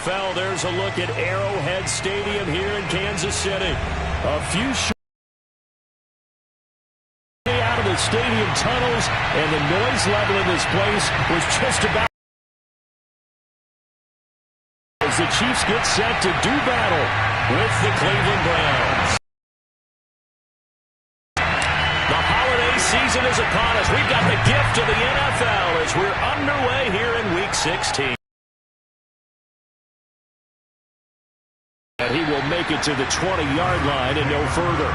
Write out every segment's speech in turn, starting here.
NFL, there's a look at Arrowhead Stadium here in Kansas City. A few out of the stadium tunnels, and the noise level in this place was just about as the Chiefs get set to do battle with the Cleveland Browns. The holiday season is upon us. We've got the gift of the NFL as we're underway here in Week 16. And he will make it to the 20-yard line and no further.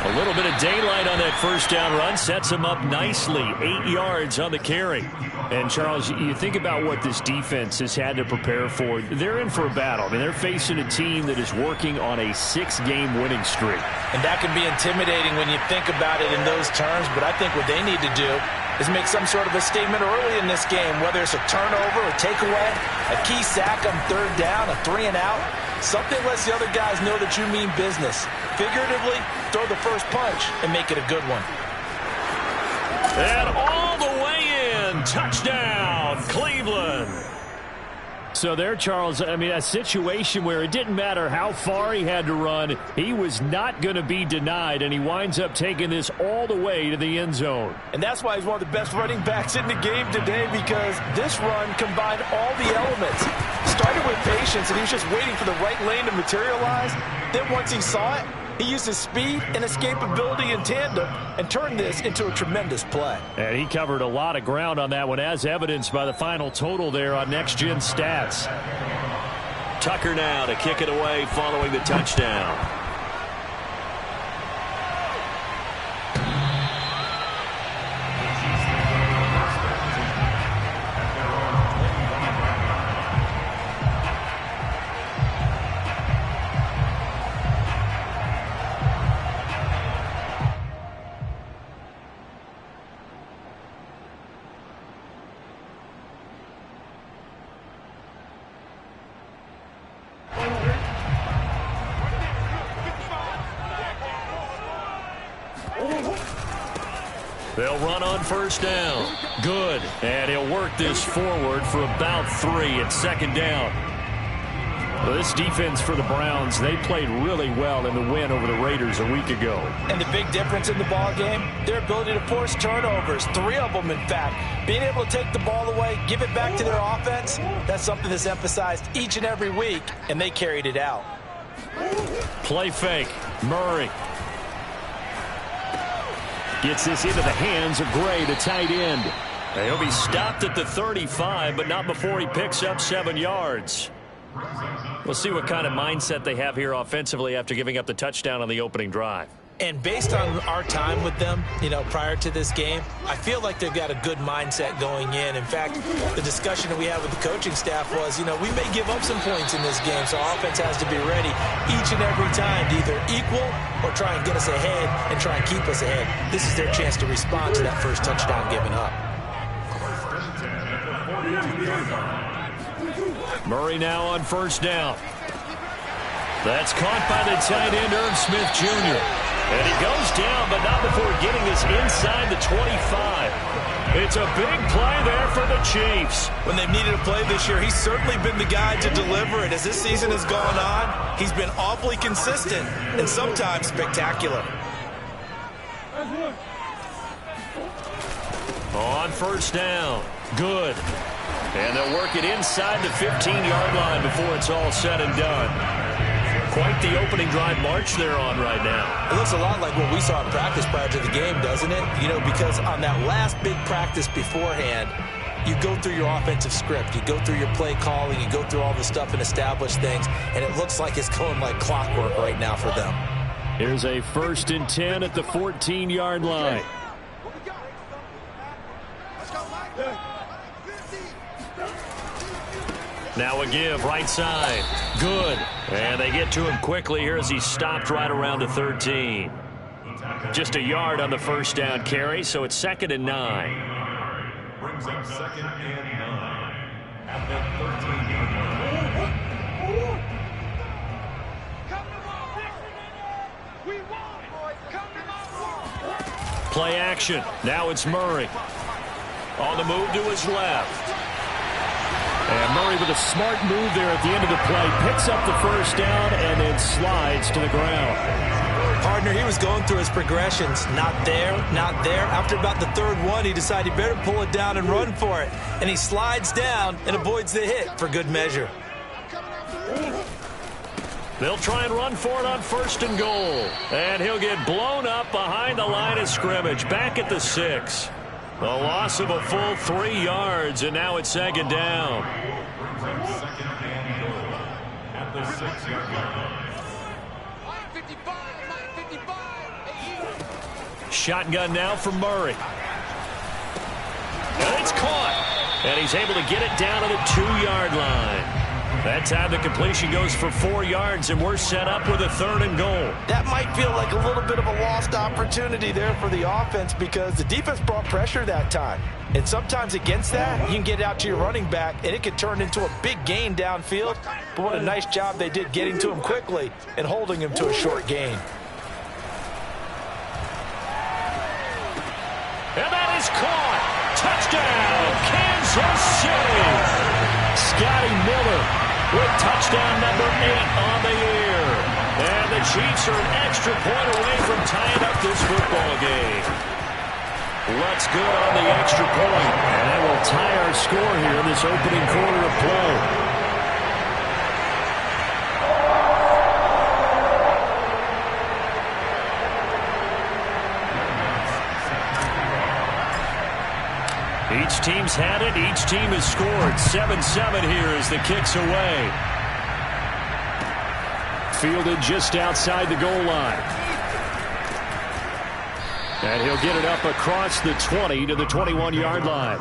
A little bit of daylight on that first down run sets him up nicely. 8 yards on the carry. And, Charles, you think about what this defense has had to prepare for. They're in for a battle. I mean, they're facing a team that is working on a 6-game winning streak. And that can be intimidating when you think about it in those terms. But I think what they need to do is make some sort of a statement early in this game, whether it's a turnover, a takeaway, a key sack on third down, a 3-and-out. Something lets the other guys know that you mean business. Figuratively, throw the first punch and make it a good one. And all the way in. Touchdown, Cleveland. So there, Charles, I mean, a situation where it didn't matter how far he had to run. He was not going to be denied, and he winds up taking this all the way to the end zone. And that's why he's one of the best running backs in the game today, because this run combined all the elements. Started with patience, and he was just waiting for the right lane to materialize. Then once he saw it, he used his speed and escapability in tandem and turned this into a tremendous play. And he covered a lot of ground on that one, as evidenced by the final total there on Next Gen Stats. Tucker now to kick it away following the touchdown. They'll run on first down. Good. And he'll work this forward for about 3 at second down. Well, this defense for the Browns, they played really well in the win over the Raiders a week ago. And the big difference in the ball game, their ability to force turnovers, 3 of them, in fact. Being able to take the ball away, give it back to their offense, that's something that's emphasized each and every week, and they carried it out. Play fake. Murray gets this into the hands of Gray, the tight end. He'll be stopped at the 35, but not before he picks up 7 yards. We'll see what kind of mindset they have here offensively after giving up the touchdown on the opening drive. And based on our time with them, prior to this game, I feel like they've got a good mindset going in. In fact, the discussion that we had with the coaching staff was, we may give up some points in this game, so our offense has to be ready each and every time to either equal or try and get us ahead and try and keep us ahead. This is their chance to respond to that first touchdown given up. Murray now on first down. That's caught by the tight end, Irv Smith Jr. And he goes down, but not before getting this inside the 25. It's a big play there for the Chiefs. When they've needed a play this year, he's certainly been the guy to deliver it. As this season has gone on, he's been awfully consistent and sometimes spectacular. On first down. Good. And they'll work it inside the 15-yard line before it's all said and done. Quite the opening drive march they're on right now. It looks a lot like what we saw in practice prior to the game, doesn't it? Because on that last big practice beforehand, you go through your offensive script. You go through your play calling. You go through all the stuff and establish things. And it looks like it's going like clockwork right now for them. Here's a 1st and 10 at the 14-yard line. Now a give, right side. Good. And they get to him quickly here as he stopped right around the 13. Just a yard on the first down carry, so it's 2nd and 9. Brings up 2nd and 9 at the 13-yard line. Play action. Now it's Murray. On the move to his left. And Murray with a smart move there at the end of the play. Picks up the first down and then slides to the ground. Partner, he was going through his progressions. Not there, not there. After about the third one, he decided he better pull it down and run for it. And he slides down and avoids the hit for good measure. They'll try and run for it on 1st and goal. And he'll get blown up behind the line of scrimmage. Back at the 6. The loss of a full 3 yards, and now it's 2nd down. Second and goal at the 6-yard line. Shotgun now for Murray. And it's caught. And he's able to get it down to the 2-yard line. That time the completion goes for 4 yards, and we're set up with a 3rd and goal. That might feel like a little bit of a lost opportunity there for the offense because the defense brought pressure that time. And sometimes against that, you can get out to your running back, and it could turn into a big gain downfield. But what a nice job they did getting to him quickly and holding him to a short gain. And that is caught. Touchdown, Kansas City. Scotty Miller with touchdown number 8 on the year. And the Chiefs are an extra point away from tying up this football game. Looks good on the extra point. And that will tie our score here in this opening quarter of play. Each team's had it. Each team has scored. 7-7 here as the kick's away. Fielded just outside the goal line. And he'll get it up across the 20 to the 21-yard line.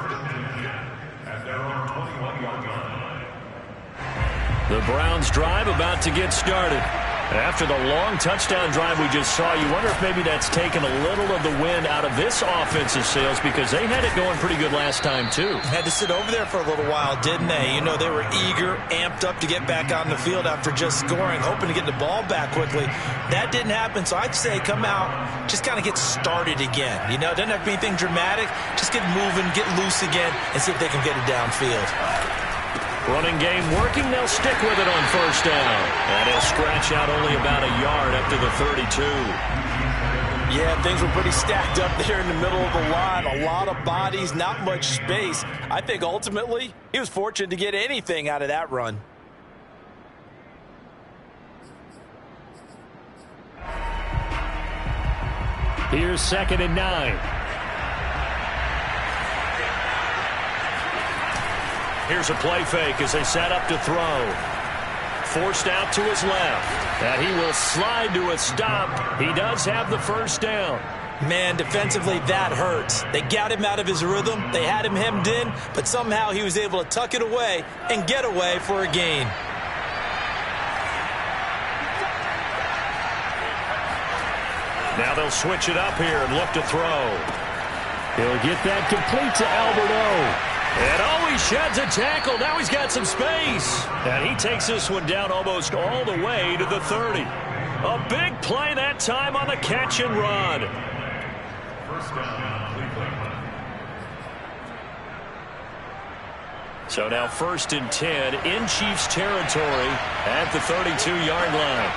The Browns drive about to get started. After the long touchdown drive we just saw, you wonder if maybe that's taken a little of the wind out of this offensive sails because they had it going pretty good last time, too. Had to sit over there for a little while, didn't they? You know, they were eager, amped up to get back on the field after just scoring, hoping to get the ball back quickly. That didn't happen, so I'd say come out, just kind of get started again. You know, it doesn't have to be anything dramatic. Just get moving, get loose again, and see if they can get it downfield. Running game working. They'll stick with it on 1st down. And he'll scratch out only about a yard up to the 32. Yeah, things were pretty stacked up there in the middle of the line. A lot of bodies, not much space. I think ultimately he was fortunate to get anything out of that run. Here's 2nd and 9. Here's a play fake as they set up to throw. Forced out to his left. And he will slide to a stop. He does have the 1st down. Man, defensively, that hurts. They got him out of his rhythm. They had him hemmed in, but somehow he was able to tuck it away and get away for a gain. Now they'll switch it up here and look to throw. He'll get that complete to Alberto. And he sheds a tackle. Now he's got some space. And he takes this one down almost all the way to the 30. A big play that time on the catch and run. First down, Cleveland. So now 1st and 10 in Chiefs territory at the 32-yard line.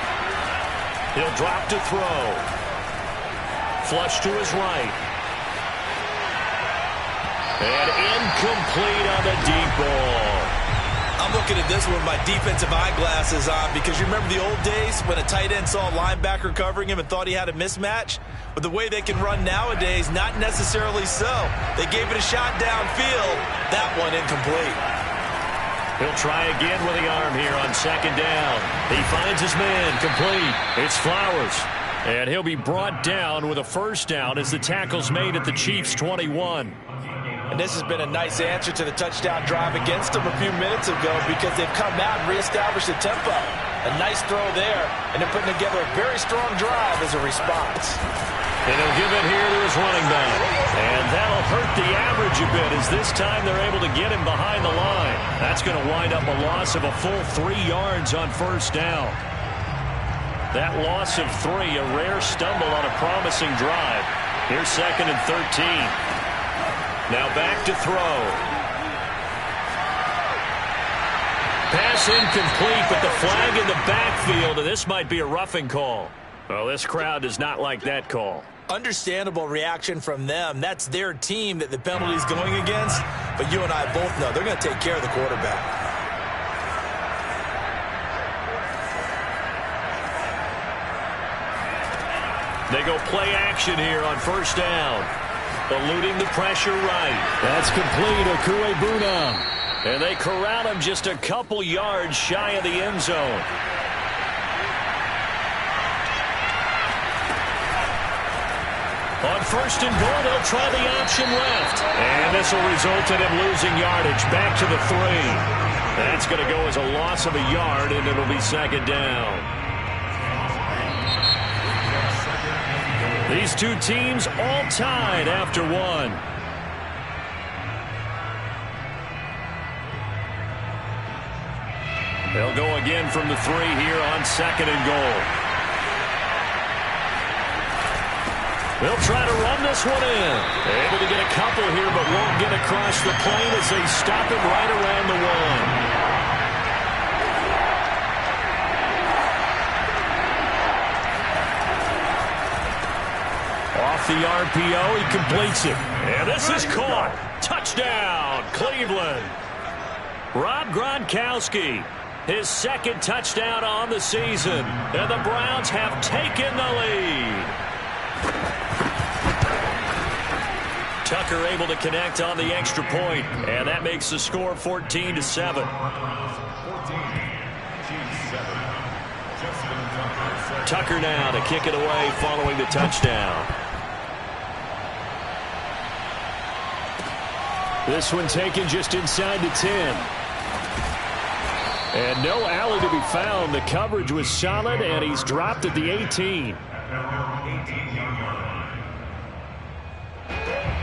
He'll drop to throw. Flush to his right. And incomplete on the deep ball. I'm looking at this one with my defensive eyeglasses on because you remember the old days when a tight end saw a linebacker covering him and thought he had a mismatch? But the way they can run nowadays, not necessarily so. They gave it a shot downfield. That one incomplete. He'll try again with the arm here on 2nd down. He finds his man complete. It's Flowers. And he'll be brought down with a 1st down as the tackle's made at the Chiefs' 21. And this has been a nice answer to the touchdown drive against them a few minutes ago because they've come out and reestablished the tempo. A nice throw there, and they're putting together a very strong drive as a response. And he'll give it here to his running back. And that'll hurt the average a bit, as this time they're able to get him behind the line. That's going to wind up a loss of a full 3 yards on first down. That loss of 3, a rare stumble on a promising drive. Here's 2nd and 13. Now back to throw. Pass incomplete, but the flag in the backfield, and this might be a roughing call. Well, this crowd does not like that call. Understandable reaction from them. That's their team that the penalty's going against. But you and I both know they're going to take care of the quarterback. They go play action here on first down. Eluding the pressure right. That's complete. Okuebuna. And they corral him just a couple yards shy of the end zone. On first and goal, they'll try the option left. And this will result in him losing yardage back to the 3. That's going to go as a loss of a yard, and it'll be 2nd down. These two teams all tied after 1. They'll go again from the 3 here on 2nd and goal. They'll try to run this one in. Able to get a couple here, but won't get across the plane as they stop him right around the 1. Off the RPO, he completes it. And this is caught. Touchdown, Cleveland. Rob Gronkowski, his 2nd touchdown on the season. And the Browns have taken the lead. Tucker able to connect on the extra point, and that makes the score 14-7. Tucker now to kick it away following the touchdown. This one taken just inside the 10. And no alley to be found. The coverage was solid, and he's dropped at the 18.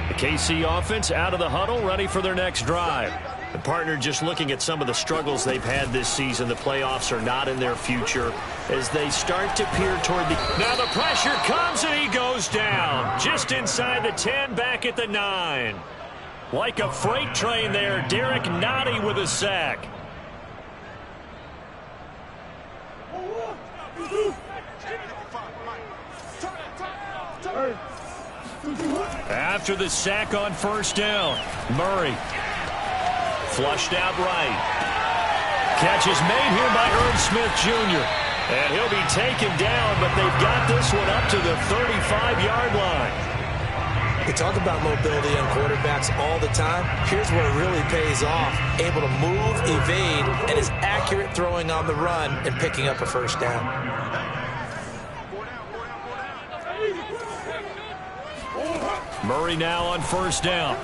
The KC offense out of the huddle, ready for their next drive. The partner just looking at some of the struggles they've had this season. The playoffs are not in their future as they start to peer toward the... Now the pressure comes, and he goes down. Just inside the 10, back at the 9. Like a freight train there, Derek Nottie with a sack. After the sack on first down, Murray flushed out right. Catch is made here by Irv Smith Jr. And he'll be taken down, but they've got this one up to the 35-yard line. We talk about mobility on quarterbacks all the time. Here's where it really pays off. Able to move, evade, and is accurate throwing on the run and picking up a first down. Murray now on first down.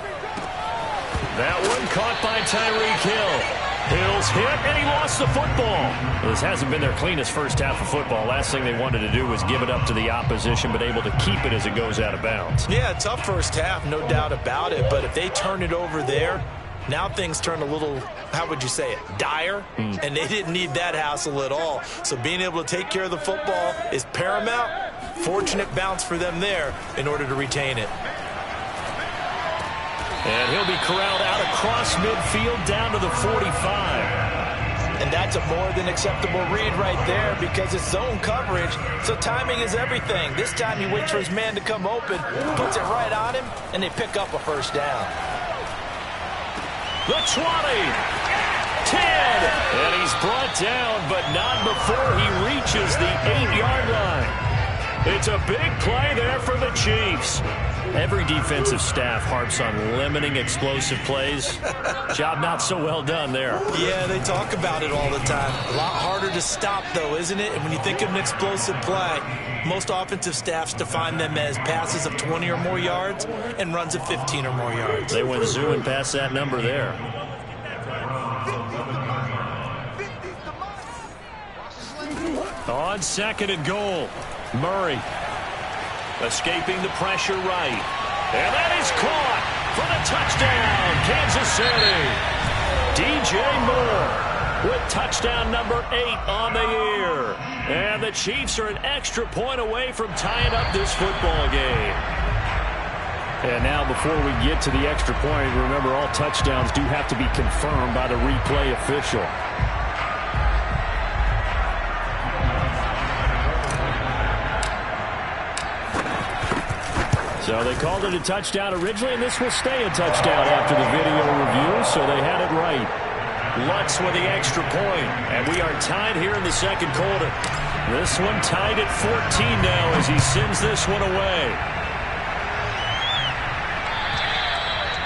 That one caught by Tyreek Hill. Hill's hit, and he lost the football. This hasn't been their cleanest first half of football. Last thing they wanted to do was give it up to the opposition, but able to keep it as it goes out of bounds. Yeah, tough first half, no doubt about it. But if they turn it over there, now things turn a little, how would you say it, dire? And they didn't need that hassle at all. So being able to take care of the football is paramount. Fortunate bounce for them there in order to retain it. And he'll be corralled out across midfield down to the 45. And that's a more than acceptable read right there because it's zone coverage, so timing is everything. This time he waits for his man to come open, puts it right on him, and they pick up a first down. The 20. 10. And he's brought down, but not before he reaches the 8-yard line. It's a big play there for the Chiefs. Every defensive staff harps on limiting explosive plays. Job not so well done there. Yeah, they talk about it all the time. A lot harder to stop, though, isn't it? And when you think of an explosive play, most offensive staffs define them as passes of 20 or more yards and runs of 15 or more yards. They went zooming past that number there. On 2nd and goal, Murray escaping the pressure right. And that is caught for the touchdown, Kansas City. DJ Moore with touchdown number 8 on the year. And the Chiefs are an extra point away from tying up this football game. And now before we get to the extra point, remember all touchdowns do have to be confirmed by the replay official. So they called it a touchdown originally, and this will stay a touchdown after the video review, so they had it right. Lutz with the extra point, and we are tied here in the second quarter. This one tied at 14 now as he sends this one away.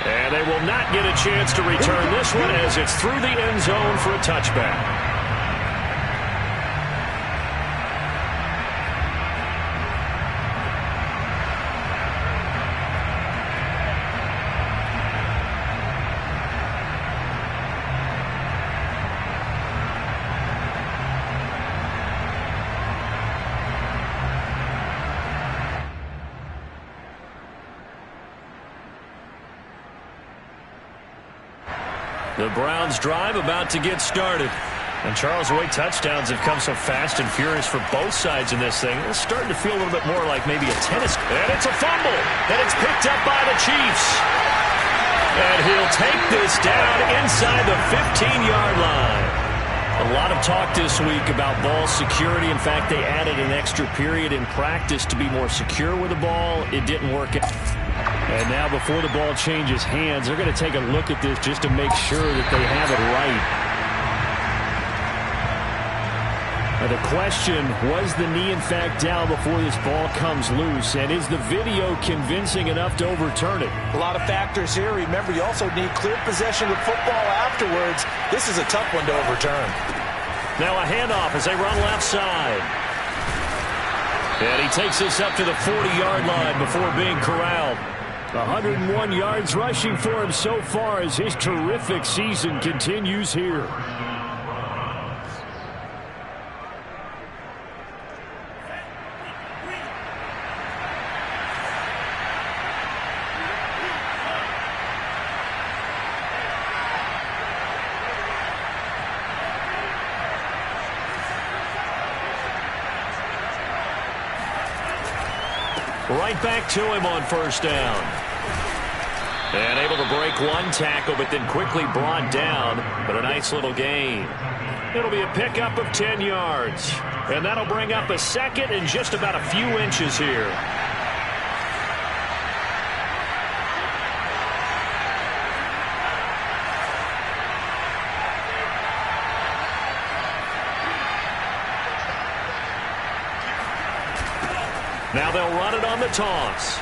And they will not get a chance to return this one as it's through the end zone for a touchback. The Browns drive about to get started. And Charles, the way touchdowns have come so fast and furious for both sides in this thing, it's starting to feel a little bit more like maybe a tennis. And it's a fumble. And it's picked up by the Chiefs. And he'll take this down inside the 15-yard line. A lot of talk this week about ball security. In fact, they added an extra period in practice to be more secure with the ball. It didn't work out. And now before the ball changes hands, they're going to take a look at this just to make sure that they have it right. Now the question, was the knee in fact down before this ball comes loose? And is the video convincing enough to overturn it? A lot of factors here. Remember, you also need clear possession of football afterwards. This is a tough one to overturn. Now a handoff as they run left side. And he takes this up to the 40-yard line before being corralled. 101 yards rushing for him so far as his terrific season continues here. Right back to him on first down. And able to break one tackle, but then quickly brought down. But a nice little gain. It'll be a pickup of 10 yards. And that'll bring up a second and just about a few inches here. Now they'll run it on the toss.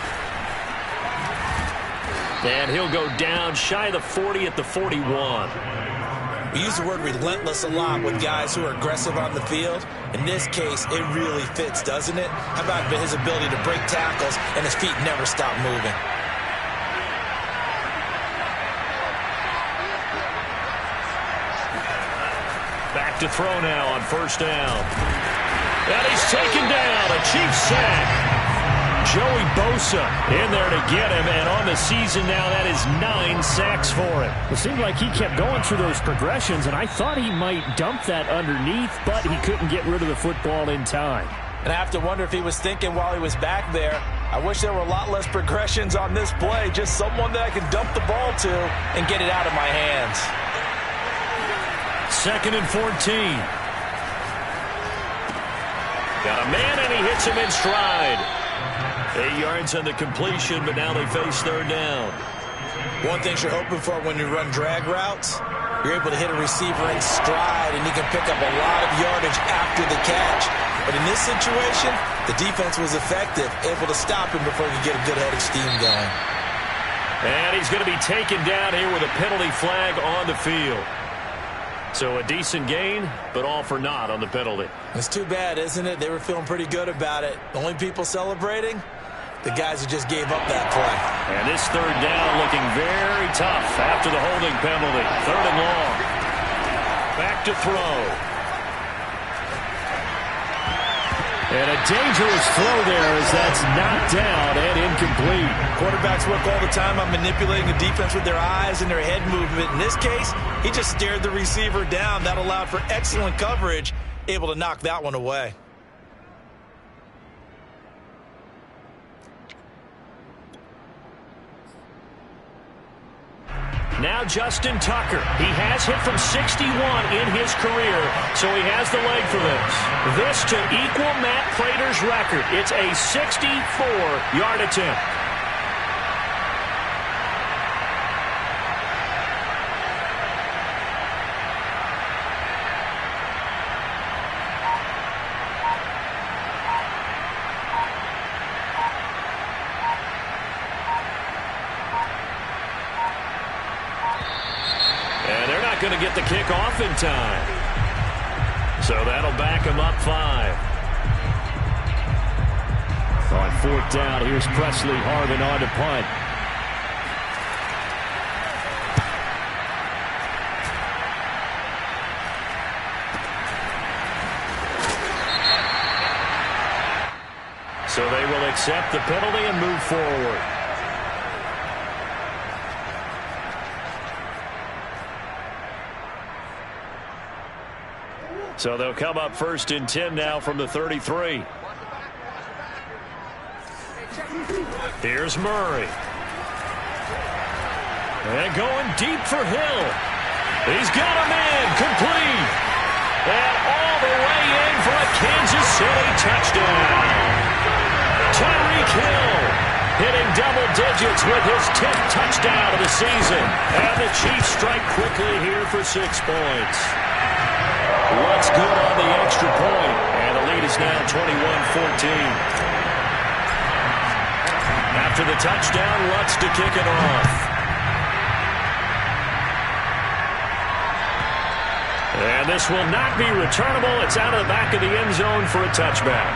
And he'll go down shy of the 40 at the 41. We use the word relentless a lot with guys who are aggressive on the field. In this case, it really fits, doesn't it? How about his ability to break tackles and his feet never stop moving? Back to throw now on first down. And he's taken down. A Chiefs sack. Joey Bosa in there to get him, and on the season now, that is 9 sacks for him. It seemed like he kept going through those progressions, and I thought he might dump that underneath, but he couldn't get rid of the football in time. And I have to wonder if he was thinking while he was back there, I wish there were a lot less progressions on this play, just someone that I can dump the ball to and get it out of my hands. 2nd and 14. Got a man, and he hits him in stride. 8 yards on the completion, but now they face third down. One thing you're hoping for when you run drag routes, you're able to hit a receiver in stride, and he can pick up a lot of yardage after the catch. But in this situation, the defense was effective, able to stop him before he could get a good head of steam going. And he's going to be taken down here with a penalty flag on the field. So a decent gain, but all for naught on the penalty. It's too bad, isn't it? They were feeling pretty good about it. The only people celebrating, the guys who just gave up that play. And this third down looking very tough after the holding penalty. 3rd and long. Back to throw. And a dangerous throw there as that's knocked down and incomplete. Quarterbacks work all the time on manipulating the defense with their eyes and their head movement. In this case, he just stared the receiver down. That allowed for excellent coverage, able to knock that one away. Now Justin Tucker. He has hit from 61 in his career, so he has the leg for this. This to equal Matt Prater's record. It's a 64-yard attempt. Going to get the kick off in time. So that'll back him up 5. On 4th down, here's Presley Harvin on to punt. So they will accept the penalty and move forward. So they'll come up 1st and 10 now from the 33. Here's Murray. And going deep for Hill. He's got him in. Complete. And all the way in for a Kansas City touchdown. Tyreek Hill hitting double digits with his 10th touchdown of the season. And the Chiefs strike quickly here for 6 points. What's good on the extra point, and the lead is now 21-14. After the touchdown, Lutz to kick it off. And this will not be returnable. It's out of the back of the end zone for a touchback.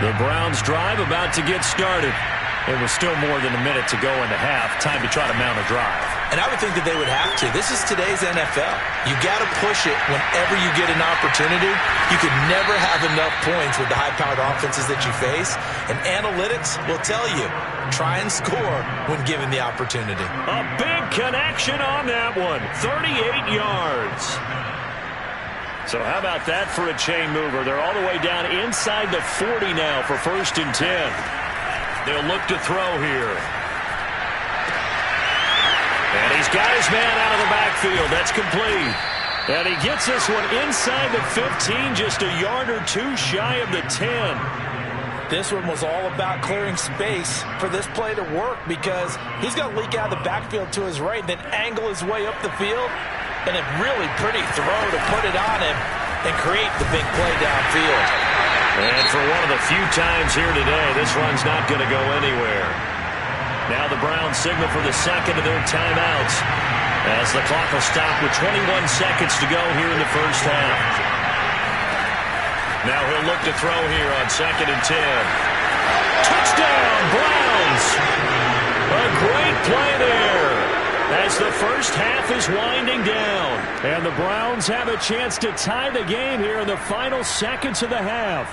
The Browns drive about to get started. It was still more than a minute to go in the half. Time to try to mount a drive. And I would think that they would have to. This is today's NFL. You got to push it whenever you get an opportunity. You could never have enough points with the high-powered offenses that you face. And analytics will tell you, try and score when given the opportunity. A big connection on that one. 38 yards. So how about that for a chain mover? They're all the way down inside the 40 now for 1st and 10. They'll look to throw here. And he's got his man out of the backfield. That's complete. And he gets this one inside the 15, just a yard or 2 shy of the 10. This one was all about clearing space for this play to work because he's going to leak out of the backfield to his right, then angle his way up the field. And a really pretty throw to put it on him and create the big play downfield. And for one of the few times here today, this run's not going to go anywhere. Now the Browns signal for the second of their timeouts as the clock will stop with 21 seconds to go here in the first half. Now he'll look to throw here on 2nd and 10. Touchdown, Browns! A great play there as the first half is winding down. And the Browns have a chance to tie the game here in the final seconds of the half.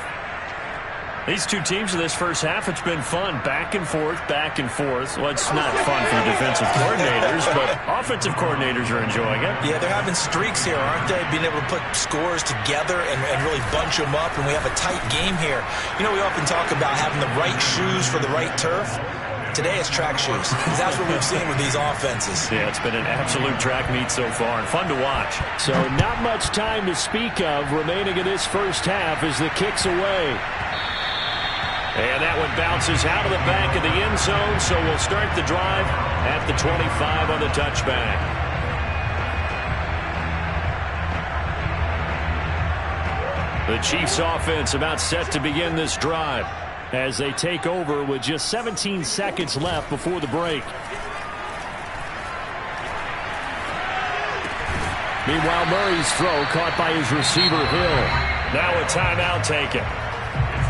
These two teams in this first half, it's been fun. Back and forth, back and forth. Well, it's not fun for the defensive coordinators, but offensive coordinators are enjoying it. Yeah, they're having streaks here, aren't they? Being able to put scores together and really bunch them up, and we have a tight game here. You know, we often talk about having the right shoes for the right turf. Today it's track shoes. That's what we've seen with these offenses. Yeah, it's been an absolute track meet so far and fun to watch. So not much time to speak of remaining in this first half as the kick's away. And that one bounces out of the back of the end zone, so we'll start the drive at the 25 on the touchback. The Chiefs offense about set to begin this drive as they take over with just 17 seconds left before the break. Meanwhile, Murray's throw caught by his receiver, Hill. Now a timeout taken.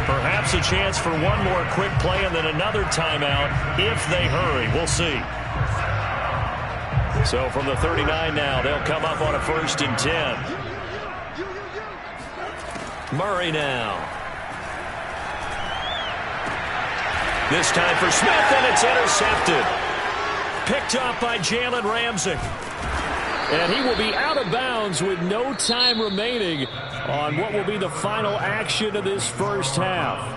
Perhaps a chance for one more quick play and then another timeout if they hurry. We'll see. So from the 39 now, they'll come up on a 1st and 10. Murray now. This time for Smith, and it's intercepted. Picked up by Jalen Ramsey. And he will be out of bounds with no time remaining on what will be the final action of this first half.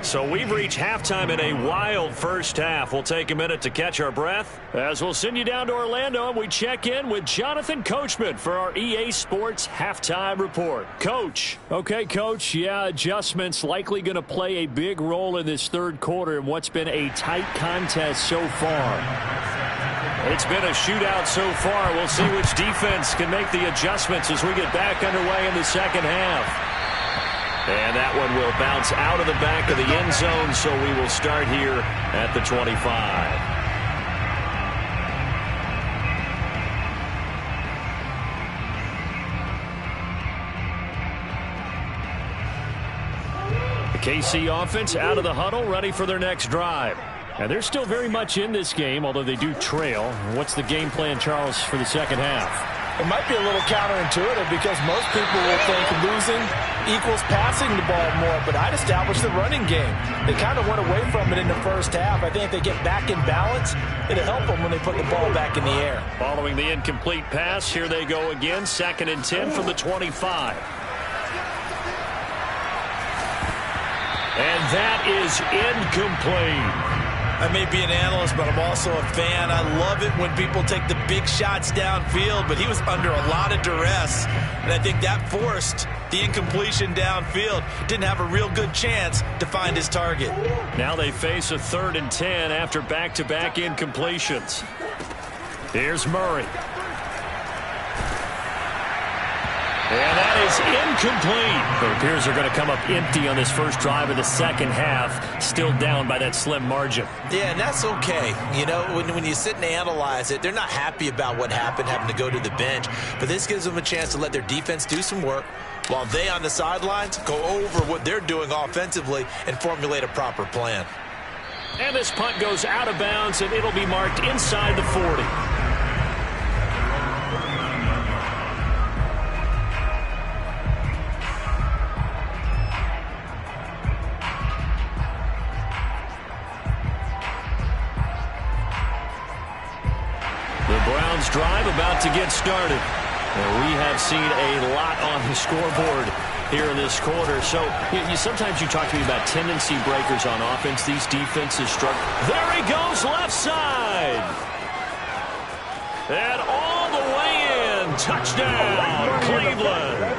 So we've reached halftime in a wild first half. We'll take a minute to catch our breath as we'll send you down to Orlando and we check in with Jonathan Coachman for our EA Sports Halftime Report. Coach. Okay, Coach. Yeah, adjustments likely going to play a big role in this third quarter in what's been a tight contest so far. It's been a shootout so far. We'll see which defense can make the adjustments as we get back underway in the second half. And that one will bounce out of the back of the end zone, so we will start here at the 25. The KC offense out of the huddle, ready for their next drive. And they're still very much in this game, although they do trail. What's the game plan, Charles, for the second half? It might be a little counterintuitive because most people will think losing equals passing the ball more, but I'd establish the running game. They kind of went away from it in the first half. I think if they get back in balance, it'll help them when they put the ball back in the air. Following the incomplete pass, here they go again, 2nd and 10 from the 25. And that is incomplete. I may be an analyst, but I'm also a fan. I love it when people take the big shots downfield, but he was under a lot of duress, and I think that forced the incompletion downfield. Didn't have a real good chance to find his target. Now they face a 3rd and 10 after back-to-back incompletions. Here's Murray. And that is incomplete. It appears they're going to come up empty on this first drive of the second half, still down by that slim margin. Yeah, and that's okay. You know, when you sit and analyze it, they're not happy about what happened, having to go to the bench. But this gives them a chance to let their defense do some work while they on the sidelines go over what they're doing offensively and formulate a proper plan. And this punt goes out of bounds, and it'll be marked inside the 40. Drive about to get started. And we have seen a lot on the scoreboard here in this quarter. So sometimes you talk to me about tendency breakers on offense. These defenses struggle. There he goes, left side. And all the way in. Touchdown, Cleveland.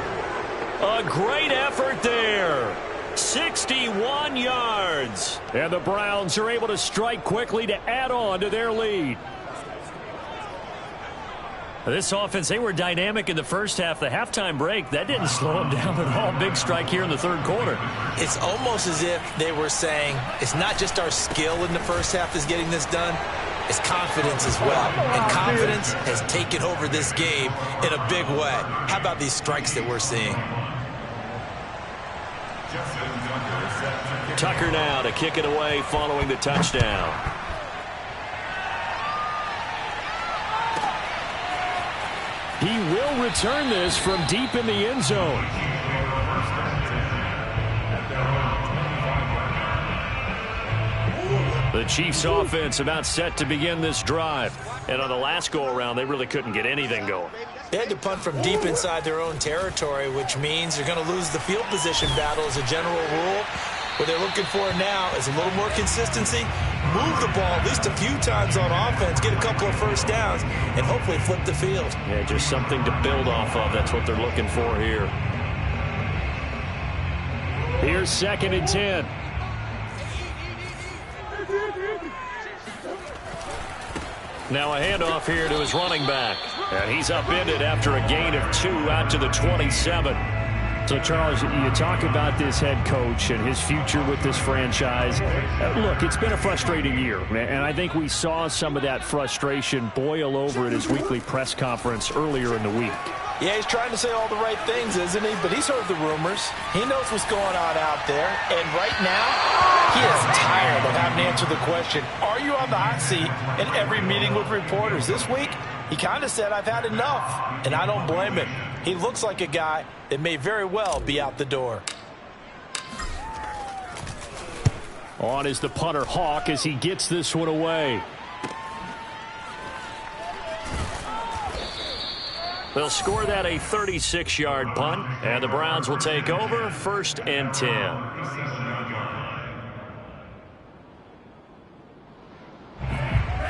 A great effort there. 61 yards. And the Browns are able to strike quickly to add on to their lead. This offense, they were dynamic in the first half. The halftime break, that didn't slow them down at all. Big strike here in the third quarter. It's almost as if they were saying, it's not just our skill in the first half that's getting this done, it's confidence as well. And confidence has taken over this game in a big way. How about these strikes that we're seeing? Tucker now to kick it away following the touchdown. He will return this from deep in the end zone. The Chiefs offense about set to begin this drive. And on the last go-around, they really couldn't get anything going. They had to punt from deep inside their own territory, which means they're going to lose the field position battle as a general rule. What they're looking for now is a little more consistency, move the ball at least a few times on offense, get a couple of first downs, and hopefully flip the field. Yeah, just something to build off of. That's what they're looking for here. Here's 2nd and 10. Now a handoff here to his running back. And he's upended after a gain of 2 out to the 27. So, Charles, you talk about this head coach and his future with this franchise. Look, it's been a frustrating year, and I think we saw some of that frustration boil over at his weekly press conference earlier in the week. Yeah, he's trying to say all the right things, isn't he? But he's heard the rumors. He knows what's going on out there. And right now, he is tired of having to answer the question, are you on the hot seat in every meeting with reporters? This week, he kind of said, I've had enough. And I don't blame him. He looks like a guy that may very well be out the door. On is the punter, Hawk, as he gets this one away. They'll score that a 36-yard punt, and the Browns will take over 1st and 10.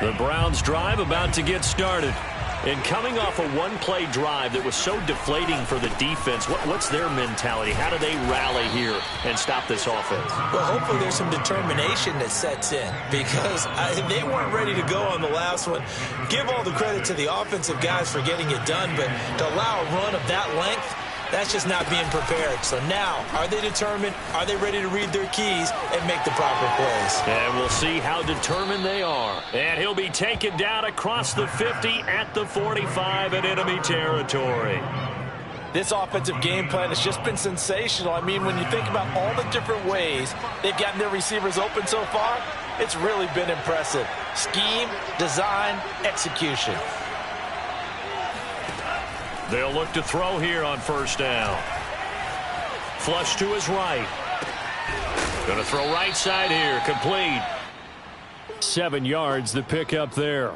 The Browns drive about to get started. And coming off a one-play drive that was so deflating for the defense, what's their mentality? How do they rally here and stop this offense? Well, hopefully there's some determination that sets in because they weren't ready to go on the last one. Give all the credit to the offensive guys for getting it done, but to allow a run of that length, that's just not being prepared. So now, are they determined? Are they ready to read their keys and make the proper plays? And we'll see how determined they are. And he'll be taken down across the 50 at the 45 in enemy territory. This offensive game plan has just been sensational. I mean, when you think about all the different ways they've gotten their receivers open so far, it's really been impressive. Scheme, design, execution. They'll look to throw here on 1st down. Flush to his right. Going to throw right side here. Complete. 7 yards the pickup there.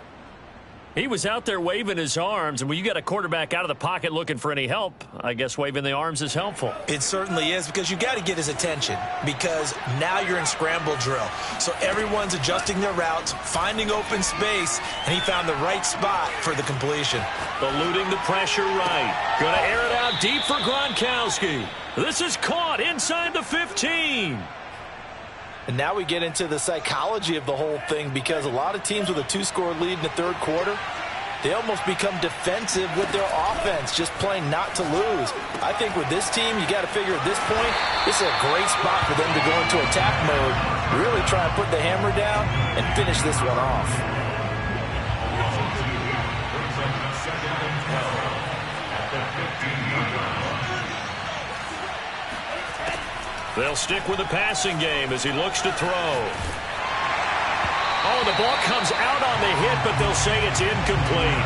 He was out there waving his arms, and when you got a quarterback out of the pocket looking for any help, I guess waving the arms is helpful. It certainly is, because you got to get his attention, because now you're in scramble drill. So everyone's adjusting their routes, finding open space, and he found the right spot for the completion. Eluding the pressure right. Going to air it out deep for Gronkowski. This is caught inside the 15. And now we get into the psychology of the whole thing, because a lot of teams with a 2-score lead in the 3rd quarter, they almost become defensive with their offense, just playing not to lose. I think with this team, you got to figure at this point, this is a great spot for them to go into attack mode, really try and put the hammer down and finish this one off. They'll stick with the passing game as he looks to throw. Oh, the ball comes out on the hit, but they'll say it's incomplete.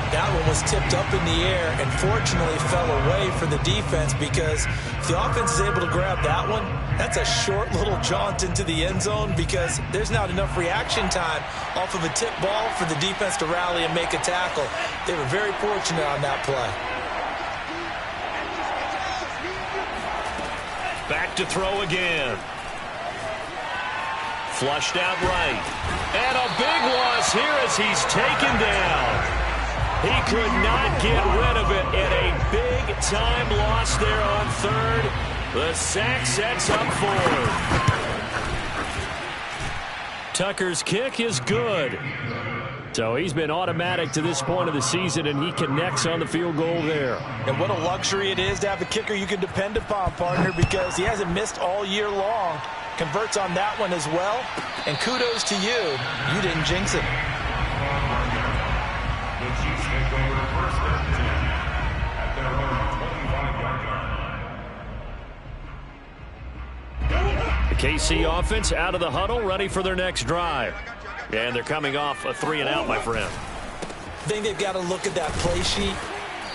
That one was tipped up in the air and fortunately fell away for the defense, because if the offense is able to grab that one, that's a short little jaunt into the end zone, because there's not enough reaction time off of a tip ball for the defense to rally and make a tackle. They were very fortunate on that play. Back to throw again. Flushed out right. And a big loss here as he's taken down. He could not get rid of it, and a big-time loss there on 3rd. The sack sets up 4th. Tucker's kick is good. So he's been automatic to this point of the season, and he connects on the field goal there. And what a luxury it is to have a kicker you can depend upon, partner, because he hasn't missed all year long. Converts on that one as well. And kudos to you. You didn't jinx it. The Chiefs take over 1st and 10 at their own 25-yard line. The KC offense out of the huddle, ready for their next drive. And they're coming off a 3-and-out, my friend. I think they've got to look at that play sheet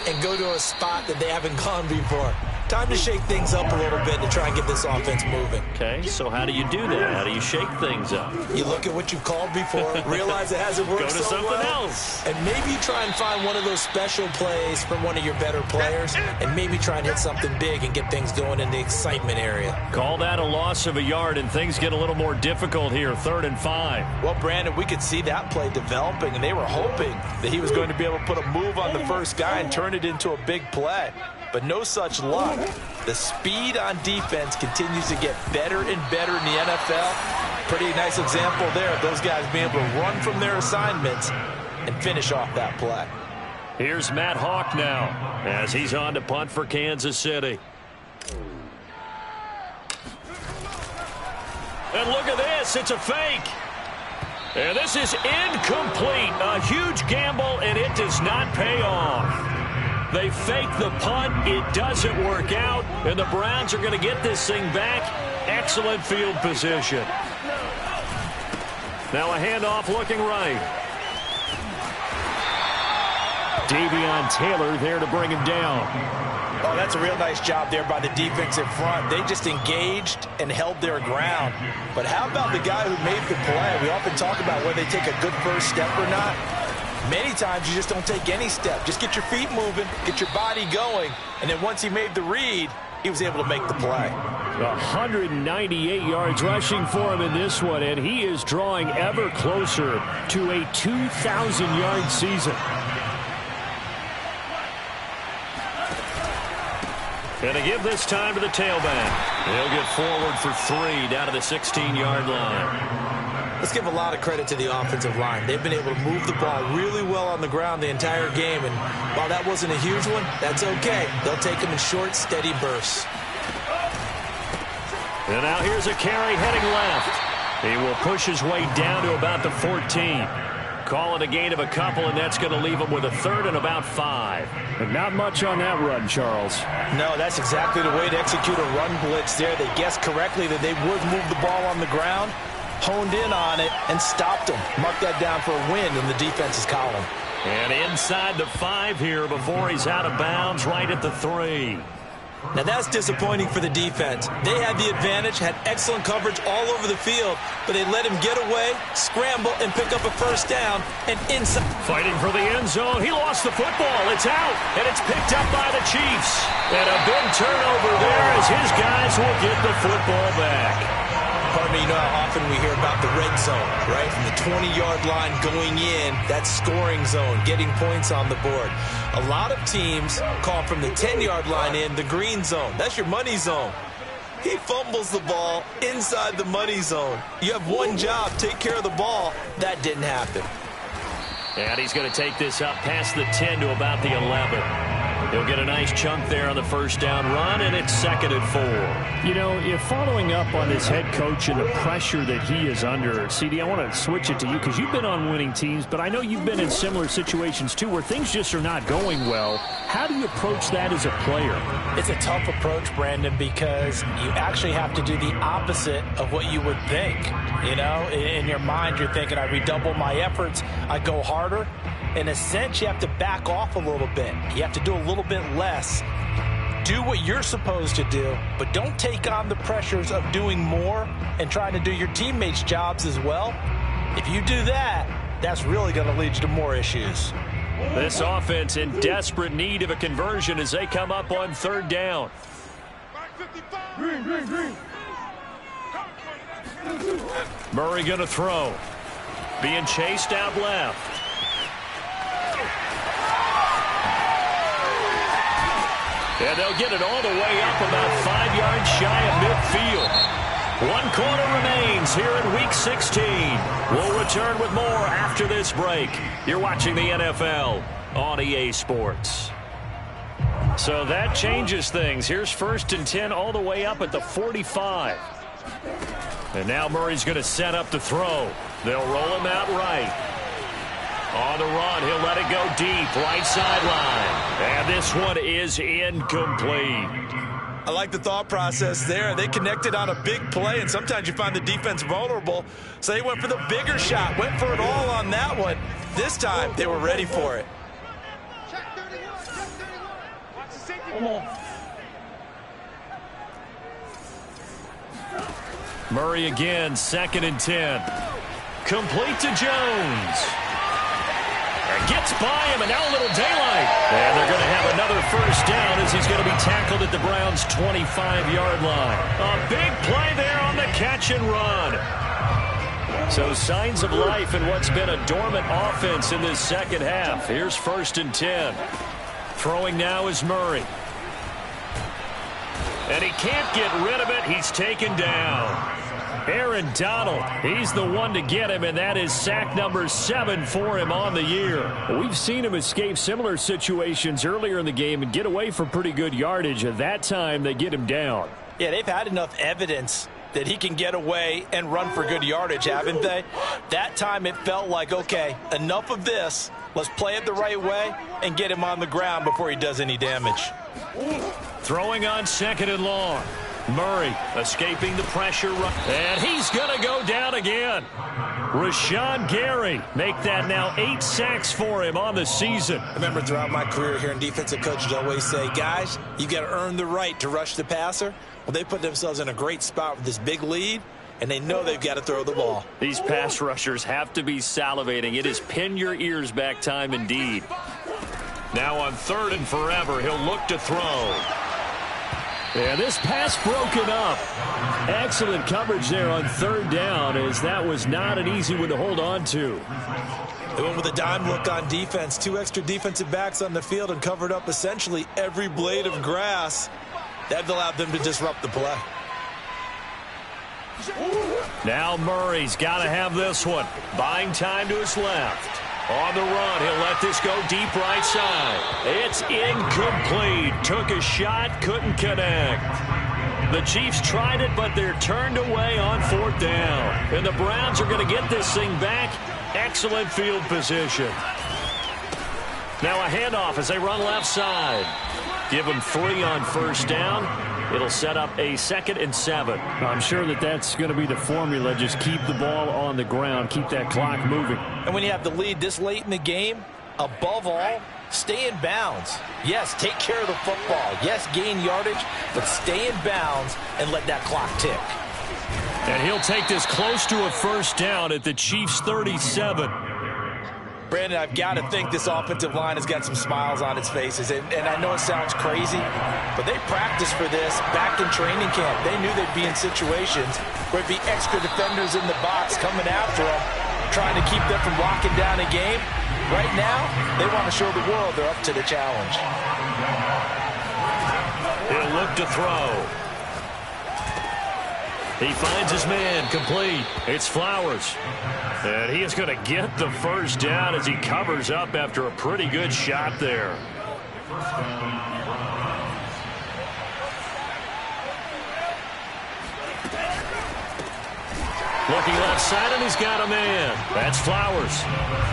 and go to a spot that they haven't gone before. Time to shake things up a little bit to try and get this offense moving. Okay, so how do you do that? How do you shake things up? You look at what you've called before, realize it hasn't worked Go to so something well, else. and maybe try and find one of those special plays from one of your better players, and maybe try and hit something big and get things going in the excitement area. Call that a loss of a yard, and things get a little more difficult here, 3rd and 5. Well, Brandon, we could see that play developing, and they were hoping that he was going to be able to put a move on the first guy and turn it into a big play. But no such luck. The speed on defense continues to get better and better in the NFL. Pretty nice example there of those guys being able to run from their assignments and finish off that play. Here's Matt Hawk now as he's on to punt for Kansas City. And look at this. It's a fake. And this is incomplete. A huge gamble, and it does not pay off. They fake the punt. It doesn't work out, and the Browns are going to get this thing back. Excellent field position. Now a handoff looking right. Davion Taylor there to bring him down. Oh, that's a real nice job there by the defensive front. They just engaged and held their ground. But how about the guy who made the play? We often talk about whether they take a good first step or not. Many times you just don't take any step. Just get your feet moving, get your body going, and then once he made the read, he was able to make the play. 198 yards rushing for him in this one, and he is drawing ever closer to a 2,000-yard season. And to give this time to the tailback. He'll get forward for 3 down to the 16-yard line. Let's give a lot of credit to the offensive line. They've been able to move the ball really well on the ground the entire game. And while that wasn't a huge one, that's okay. They'll take them in short, steady bursts. And now here's a carry heading left. He will push his way down to about the 14. Call it a gain of a couple, and that's going to leave him with a 3rd and about 5. But not much on that run, Charles. No, that's exactly the way to execute a run blitz there. They guessed correctly that they would move the ball on the ground, honed in on it, and stopped them. Mark that down for a win in the defense's column. And inside the 5 here before he's out of bounds, right at the 3. Now that's disappointing for the defense. They had the advantage, had excellent coverage all over the field, but they let him get away, scramble, and pick up a first down, and inside. Fighting for the end zone. He lost the football. It's out, and it's picked up by the Chiefs. And a big turnover there as his guys will get the football back. Pardon me, you know how often we hear about the red zone, right? From the 20-yard line going in, that scoring zone, getting points on the board. A lot of teams call from the 10-yard line in the green zone. That's your money zone. He fumbles the ball inside the money zone. You have one job, take care of the ball. That didn't happen. And he's going to take this up past the 10 to about the 11. He'll get a nice chunk there on the first down run, and it's 2nd and 4. You know, if following up on this head coach and the pressure that he is under, CD, I want to switch it to you because you've been on winning teams, but I know you've been in similar situations too where things just are not going well. How do you approach that as a player? It's a tough approach, Brandon, because you actually have to do the opposite of what you would think. You know, in your mind, you're thinking, I redouble my efforts, I go harder. In a sense, you have to back off a little bit. You have to do a little bit less. Do what you're supposed to do, but don't take on the pressures of doing more and trying to do your teammates' jobs as well. If you do that, that's really going to lead you to more issues. This offense in desperate need of a conversion as they come up on 3rd down. Murray going to throw. Being chased out left. And they'll get it all the way up about 5 yards shy of midfield. 1 quarter remains here in Week 16. We'll return with more after this break. You're watching the NFL on EA Sports. So that changes things. Here's 1st and 10 all the way up at the 45. And now Murray's going to set up the throw. They'll roll him out right. On the run, he'll let it go deep, right sideline. And this one is incomplete. I like the thought process there. They connected on a big play, and sometimes you find the defense vulnerable. So they went for the bigger shot, went for it all on that one. This time, they were ready for it. Murray again, 2nd and 10. Complete to Jones. And gets by him, and now a little daylight. And they're going to have another first down as he's going to be tackled at the Browns' 25-yard line. A big play there on the catch and run. So signs of life in what's been a dormant offense in this second half. Here's 1st and 10. Throwing now is Murray. And he can't get rid of it. He's taken down. Aaron Donald, he's the one to get him, and that is sack number 7 for him on the year. We've seen him escape similar situations earlier in the game and get away for pretty good yardage. At that time, they get him down. Yeah, they've had enough evidence that he can get away and run for good yardage, haven't they? That time it felt like, okay, enough of this. Let's play it the right way and get him on the ground before he does any damage. Throwing on 2nd and long. Murray escaping the pressure. And he's going to go down again. Rashawn Gary make that now 8 sacks for him on the season. I remember throughout my career here in defensive coaches always say, guys, you got to earn the right to rush the passer. Well, they put themselves in a great spot with this big lead, and they know they've got to throw the ball. These pass rushers have to be salivating. It is pin your ears back time indeed. Now on 3rd and forever, he'll look to throw. And this pass broken up. Excellent coverage there on 3rd down, as that was not an easy one to hold on to. They went with a dime look on defense. 2 extra defensive backs on the field and covered up essentially every blade of grass. That allowed them to disrupt the play. Now Murray's got to have this one. Buying time to his left. On the run, he'll let this go deep right side. It's incomplete. Took a shot, couldn't connect. The Chiefs tried it, but they're turned away on 4th down. And the Browns are going to get this thing back. Excellent field position. Now a handoff as they run left side. Give them 3 on 1st down. It'll set up a 2nd and 7. I'm sure that that's going to be the formula. Just keep the ball on the ground. Keep that clock moving. And when you have the lead this late in the game, above all, stay in bounds. Yes, take care of the football. Yes, gain yardage, but stay in bounds and let that clock tick. And he'll take this close to a 1st down at the Chiefs' 37. Brandon, I've got to think this offensive line has got some smiles on its faces. And I know it sounds crazy, but they practiced for this back in training camp. They knew they'd be in situations where it'd be extra defenders in the box coming after them, trying to keep them from locking down a game. Right now, they want to show the world they're up to the challenge. He'll look to throw. He finds his man, complete. It's Flowers. And he is going to get the 1st down as he covers up after a pretty good shot there. Looking left side, and he's got a man. That's Flowers.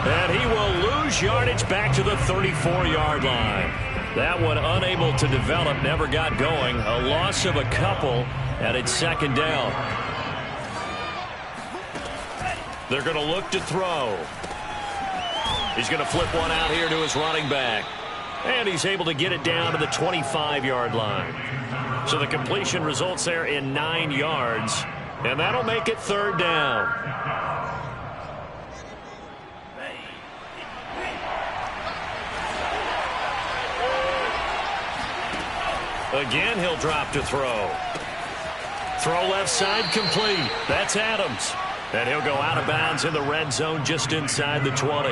And he will lose yardage back to the 34-yard line. That one unable to develop, never got going. A loss of a couple, and it's 2nd down. They're going to look to throw. He's going to flip one out here to his running back. And he's able to get it down to the 25-yard line. So the completion results there in 9 yards. And that'll make it 3rd down. Again, he'll drop to throw. Throw left side complete. That's Adams. And he'll go out of bounds in the red zone just inside the 20.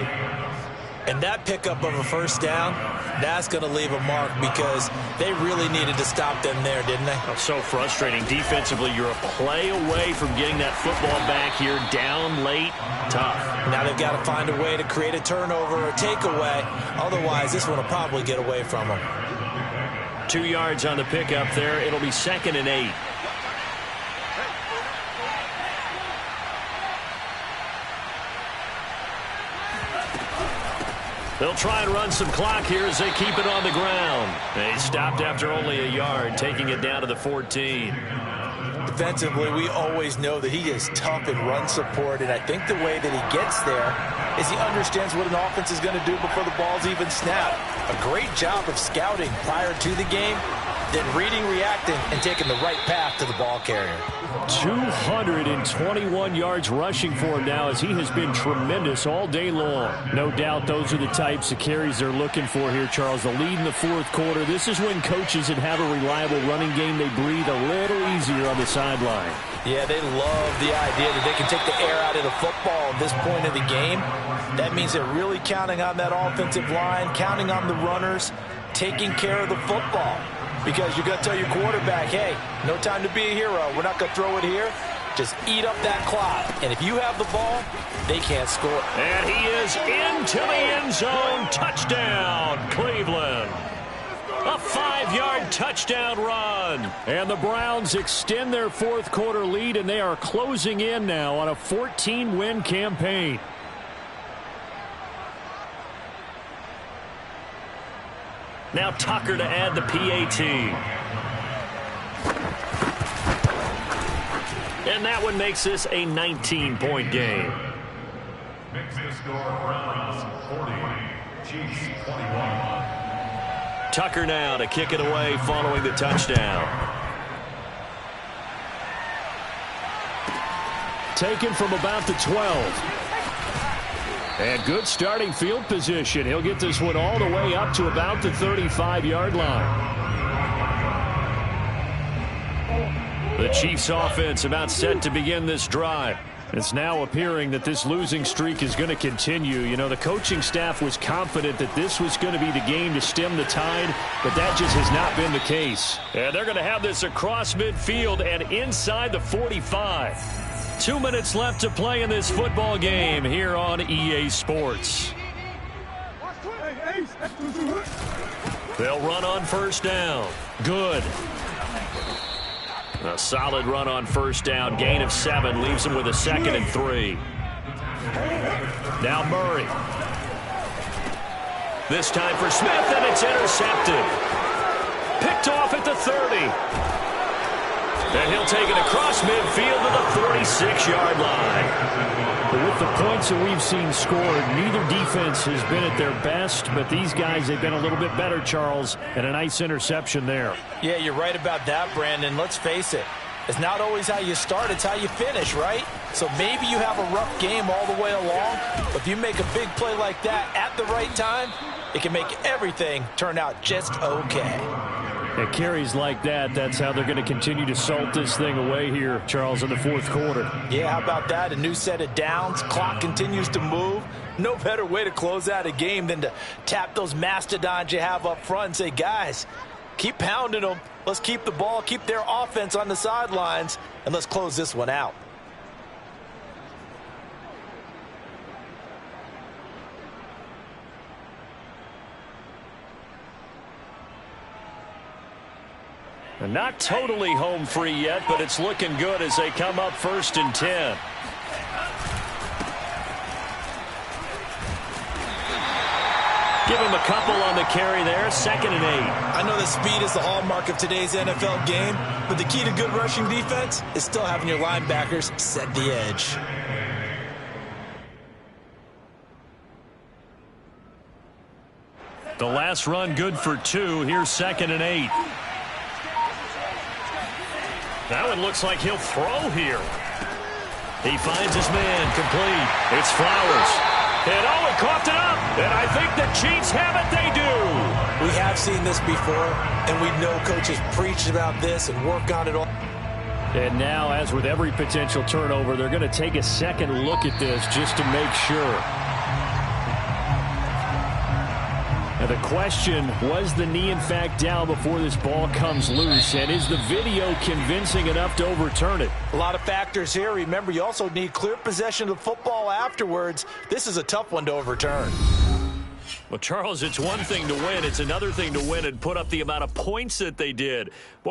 And that pickup of a 1st down, that's going to leave a mark because they really needed to stop them there, didn't they? Oh, so frustrating. Defensively, you're a play away from getting that football back here down late. Tough. Now they've got to find a way to create a turnover or takeaway. Otherwise, this one will probably get away from them. 2 yards on the pickup there. It'll be 2nd and 8. They'll try and run some clock here as they keep it on the ground. They stopped after only a yard, taking it down to the 14. Defensively, we always know that he is tough in run support, and I think the way that he gets there is he understands what an offense is going to do before the ball's even snapped. A great job of scouting prior to the game, then reading, reacting, and taking the right path to the ball carrier. 221 yards rushing for him now as he has been tremendous all day long. No doubt those are the types of carries they're looking for here, Charles. The lead in the 4th quarter. This is when coaches that have a reliable running game, they breathe a little easier on the sideline. Yeah, they love the idea that they can take the air out of the football at this point of the game. That means they're really counting on that offensive line, counting on the runners, taking care of the football. Because you're going to tell your quarterback, hey, no time to be a hero. We're not going to throw it here. Just eat up that clock. And if you have the ball, they can't score. And he is into the end zone. Touchdown, Cleveland. A 5-yard touchdown run. And the Browns extend their 4th quarter lead, and they are closing in now on a 14-win campaign. Now Tucker to add the PAT. And that one makes this a 19-point game. Makes the score Browns 40, Chiefs 21. Tucker now to kick it away following the touchdown. Taken from about the 12. And good starting field position. He'll get this one all the way up to about the 35-yard line. The Chiefs offense about set to begin this drive. It's now appearing that this losing streak is going to continue. You know, the coaching staff was confident that this was going to be the game to stem the tide, but that just has not been the case. And they're going to have this across midfield and inside the 45. 2 minutes left to play in this football game here on EA Sports. They'll run on first down. Good. A solid run on first down. Gain of 7 leaves him with a 2nd and 3. Now Murray. This time for Smith, and it's intercepted. Picked off at the 30. And he'll take it across midfield to the 46-yard line. But with the points that we've seen scored, neither defense has been at their best, but these guys, they've been a little bit better, Charles, and a nice interception there. Yeah, you're right about that, Brandon. Let's face it. It's not always how you start, it's how you finish, right? So maybe you have a rough game all the way along, but if you make a big play like that at the right time, it can make everything turn out just okay. At carries like that, that's how they're going to continue to salt this thing away here, Charles, in the fourth quarter. Yeah, how about that? A new set of downs. Clock continues to move. No better way to close out a game than to tap those mastodons you have up front and say, guys, keep pounding them. Let's keep the ball, keep their offense on the sidelines, and let's close this one out. And not totally home free yet, but it's looking good as they come up 1st and 10. Give him a couple on the carry there, 2nd and 8. I know that speed is the hallmark of today's NFL game, but the key to good rushing defense is still having your linebackers set the edge. The last run good for 2. Here's 2nd and 8. That one looks like he'll throw here. He finds his man complete. It's Flowers. And oh, he coughed it up. And I think the Chiefs have it. They do. We have seen this before, and we know coaches preach about this and work on it all. And now, as with every potential turnover, they're going to take a second look at this just to make sure. Now the question, was the knee in fact down before this ball comes loose? And is the video convincing enough to overturn it? A lot of factors here. Remember, you also need clear possession of the football afterwards. This is a tough one to overturn. Well, Charles, it's one thing to win. It's another thing to win and put up the amount of points that they did. Boy,